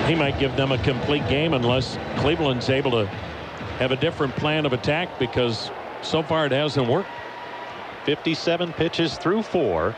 he might give them a complete game unless Cleveland's able to have a different plan of attack, because so far it hasn't worked. 57 pitches through 4.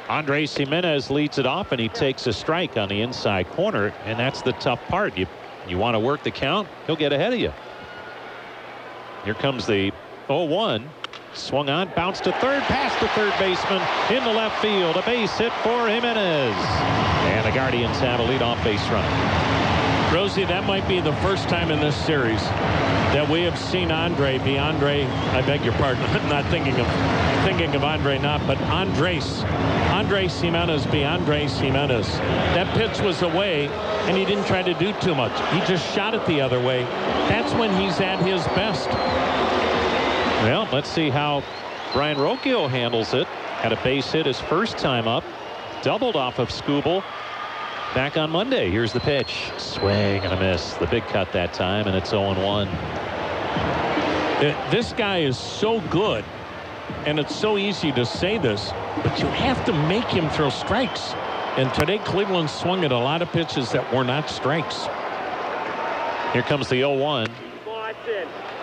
Andres Jimenez leads it off, and he takes a strike on the inside corner, and that's the tough part. You want to work the count, he'll get ahead of you. Here comes the 0-1. Swung on, bounced to third, past the third baseman, into left field. A base hit for Jimenez. And the Guardians have a leadoff base runner. Rosie, that might be the first time in this series that we have seen Andre be Andre. I beg your pardon. I'm not thinking of Andre, but Andres Jimenez be Andres Jimenez. That pitch was away, and he didn't try to do too much. He just shot it the other way. That's when he's at his best. Well, let's see how Brian Rocchio handles it. Had a base hit his first time up. Doubled off of Skubal back on Monday. Here's the pitch. Swing and a miss. The big cut that time, and it's 0-1. This guy is so good, and it's so easy to say this, but you have to make him throw strikes. And today Cleveland swung at a lot of pitches that were not strikes. Here comes the 0-1.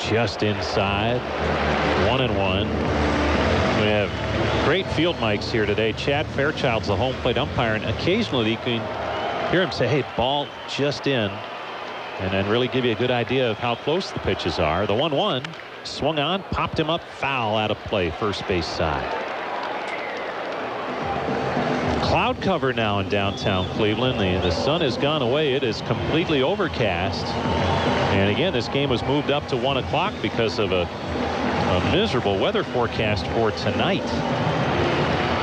Just inside. 1-1. We have great field mics here today. Chad Fairchild's the home plate umpire, and occasionally you can hear him say, hey, ball just in, and then really give you a good idea of how close the pitches are. The 1-1 swung on, popped him up, foul out of play, first base side. Cloud cover now in downtown Cleveland. The sun has gone away. It is completely overcast. And again, this game was moved up to 1 o'clock because of a miserable weather forecast for tonight.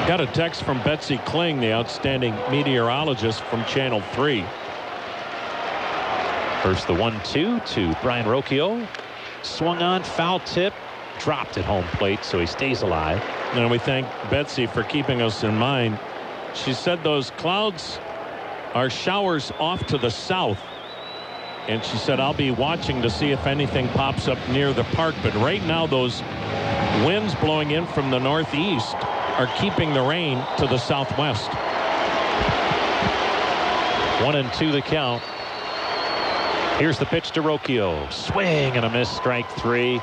Got a text from Betsy Kling, the outstanding meteorologist from Channel 3. First the 1-2 to Brian Rocchio. Swung on, foul tip, dropped at home plate, so he stays alive. And we thank Betsy for keeping us in mind. She said those clouds are showers off to the south. And she said, I'll be watching to see if anything pops up near the park. But right now, those winds blowing in from the northeast are keeping the rain to the southwest. 1-2 the count. Here's the pitch to Rocchio. Swing and a miss, strike 3.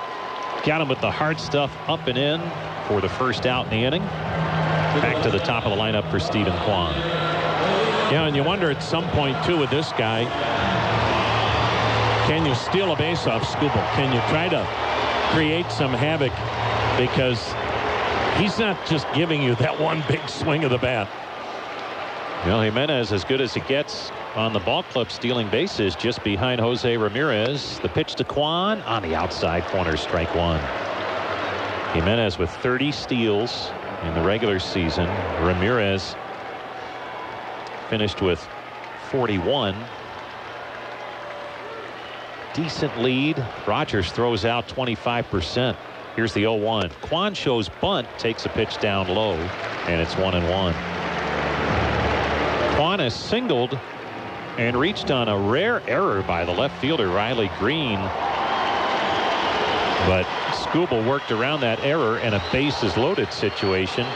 Got him with the hard stuff up and in for the first out in the inning. Back to the top of the lineup for Stephen Kwan. Yeah, and you wonder at some point, too, with this guy, can you steal a base off Skubal? Can you try to create some havoc? Because he's not just giving you that one big swing of the bat. Well, Jimenez, as good as it gets on the ball club, stealing bases just behind Jose Ramirez. The pitch to Kwan on the outside corner, strike 1. Jimenez with 30 steals in the regular season. Ramirez finished with 41. Decent lead. Rogers throws out 25%. Here's the 0-1. Kwan shows bunt, takes a pitch down low, and it's 1-1. Kwan has singled and reached on a rare error by the left fielder Riley Green, but Skubal worked around that error in a bases loaded situation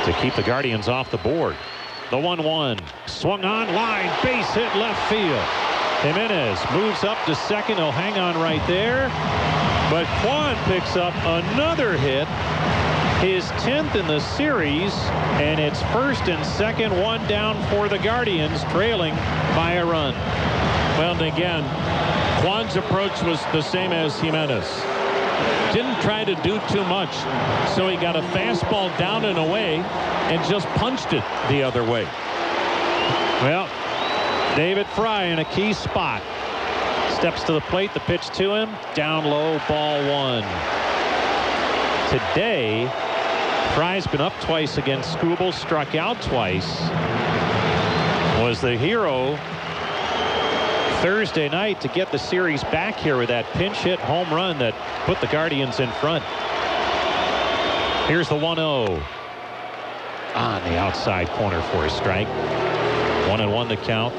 to keep the Guardians off the board. The 1-1 swung on, line, base hit left field. Jimenez moves up to second. He'll hang on right there, but Kwan picks up another hit, his 10th in the series, and it's first and second, one down for the Guardians, trailing by a run. Well, and again, Kwan's approach was the same as Jimenez. Didn't try to do too much, so he got a fastball down and away and just punched it the other way. Well, David Fry in a key spot. Steps to the plate, the pitch to him, down low, ball 1. Today, Fry's been up twice against Skubal, struck out twice. Was the hero Thursday night to get the series back here with that pinch hit home run that put the Guardians in front. Here's the 1-0 on the outside corner for a strike. 1-1 the count.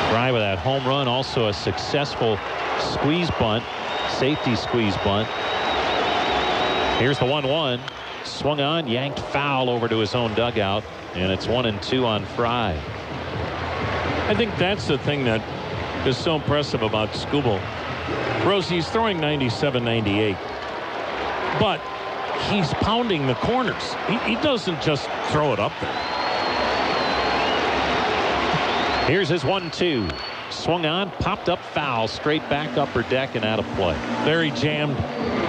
Fry with that home run, also a successful squeeze bunt, safety squeeze bunt. Here's the 1-1. Swung on, yanked foul over to his own dugout. and it's 1-2 on Fry. I think that's the thing that is so impressive about Skubal. Rosie's throwing 97, 98, but he's pounding the corners. He doesn't just throw it up there. Here's his 1-2. Swung on, popped up foul, straight back upper deck and out of play. There he jammed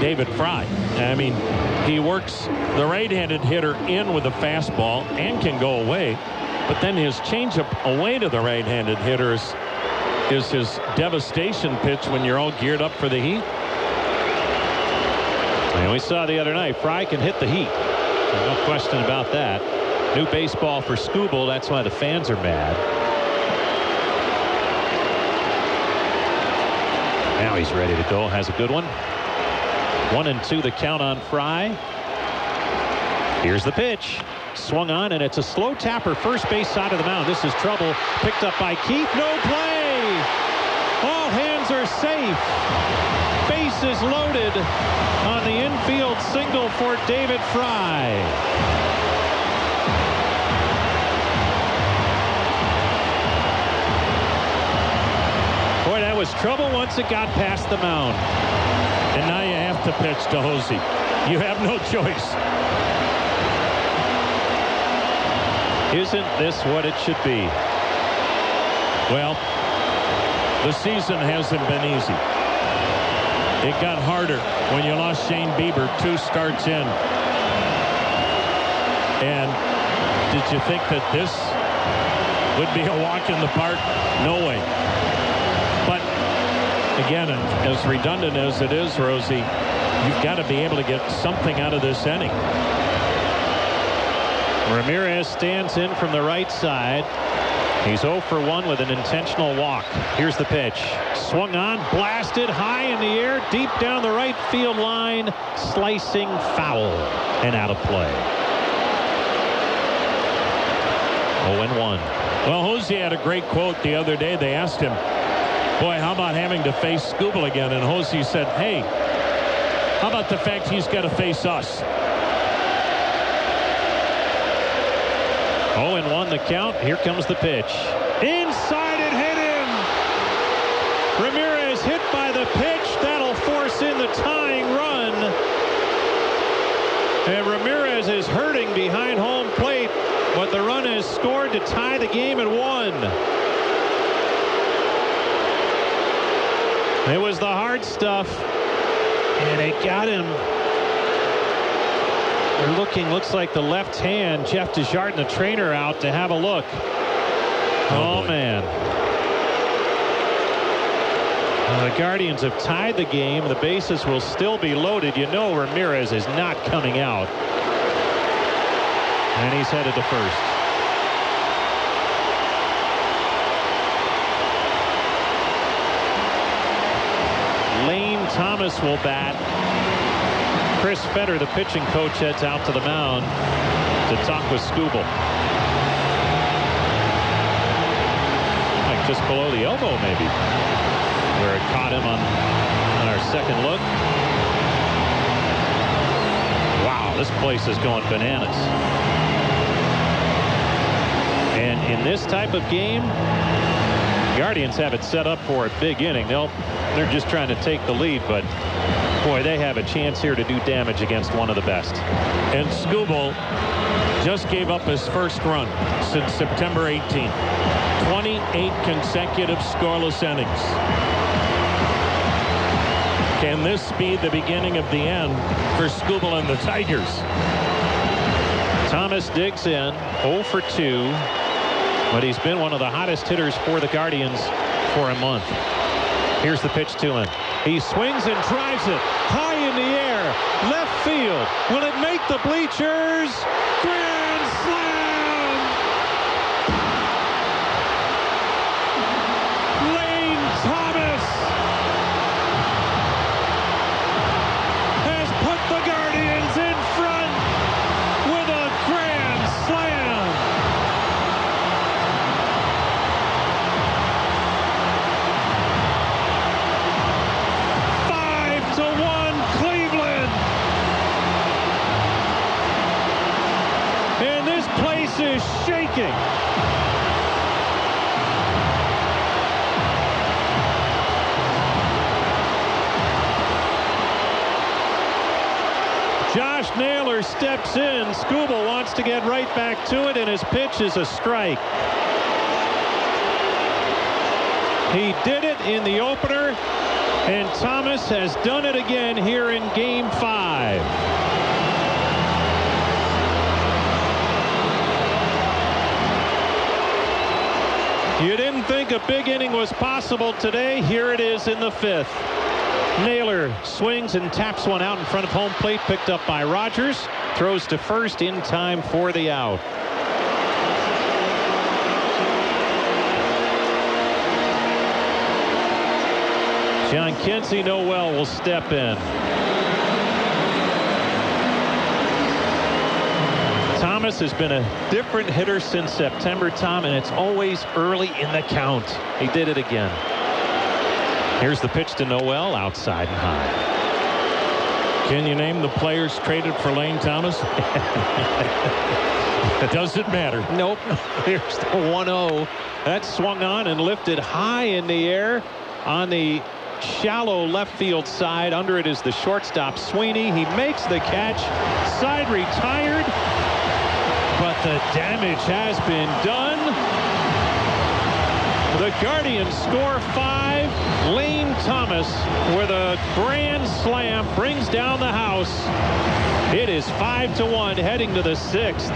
David Fry. I mean, he works the right-handed hitter in with a fastball and can go away, but then his changeup away to the right-handed hitter is his devastation pitch when you're all geared up for the heat. And we saw the other night, Fry can hit the heat. No question about that. New baseball for Skubal. That's why the fans are mad. Now he's ready to go. Has a good one. 1-2 the count on Fry. Here's the pitch. Swung on, and it's a slow tapper first base side of the mound. This is trouble. Picked up by Keith. No play. All hands are safe. Bases loaded on the infield single for David Fry. Boy, that was trouble once it got past the mound. And now you have to pitch to Hosey. You have no choice. Isn't this what it should be? Well, the season hasn't been easy. It got harder when you lost Shane Bieber 2 starts in. And did you think that this would be a walk in the park? No way. But again, as redundant as it is, Rosie, you've got to be able to get something out of this inning. Ramirez stands in from the right side. He's 0 for 1 with an intentional walk. Here's the pitch. Swung on, blasted high in the air, deep down the right field line, slicing foul and out of play. 0-1. Well, Hosey had a great quote the other day. They asked him, boy, how about having to face Skubal again? And Hosey said, hey, how about the fact he's got to face us? 0-1 the count. Here comes the pitch. Inside, it hit him. Ramirez hit by the pitch. That'll force in the tying run. And Ramirez is hurting behind home plate, but the run is scored to tie the game at 1. It was the hard stuff, and it got him. They're looking, looks like the left hand. Jeff Desjardins, the trainer, out to have a look. Oh man. The Guardians have tied the game. The bases will still be loaded. You know Ramirez is not coming out. And he's headed to first. Lane Thomas will bat. Chris Fetter, the pitching coach, heads out to the mound to talk with Skubal. Like just below the elbow, maybe, where it caught him on our second look. Wow, this place is going bananas. And in this type of game, Guardians have it set up for a big inning. They're just trying to take the lead, but boy, they have a chance here to do damage against one of the best. And Skubal just gave up his first run since September 18th. 28 consecutive scoreless innings. Can this be the beginning of the end for Skubal and the Tigers? Thomas digs in, 0 for 2, but he's been one of the hottest hitters for the Guardians for a month. Here's the pitch to him. He swings and drives it high in the air. Left field. Will it make the bleachers? Grand slam! Lane Thomas has put the Guardians in front with a grand slam. pitching. Josh Naylor steps in. Skubal wants to get right back to it, and his pitch is a strike. He did it in the opener, and Thomas has done it again here in Game 5. You didn't think a big inning was possible today. Here it is in the 5th. Naylor swings and taps one out in front of home plate, picked up by Rogers. Throws to first in time for the out. John Kinsey Noel will step in. Thomas has been a different hitter since September, Tom, and it's always early in the count. He did it again. Here's the pitch to Noel, outside and high. Can you name the players traded for Lane Thomas? Does it matter? Nope. Here's the 1-0. That's swung on and lifted high in the air on the shallow left field side. Under it is the shortstop, Sweeney. He makes the catch. Side retired, but the damage has been done. The Guardians score 5. Lane Thomas with a grand slam brings down the house. It is 5-1 heading to the 6th.